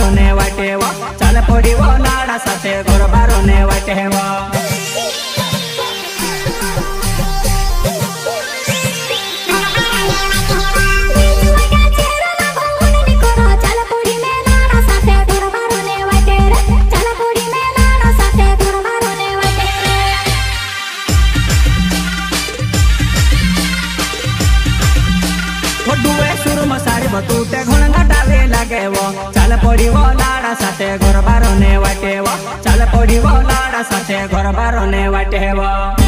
बारो ने वाटे वो चाल पड़ी वो लाड़ा साथे घर बारो ने वाटे वो तूटे घुण घटावे लगे वो चाल पड़ी वो लाड़ा साथे घर बारो ने वाटे वो चाल पड़ी वो लाड़ा साथे घर बारो ने वाटे वो।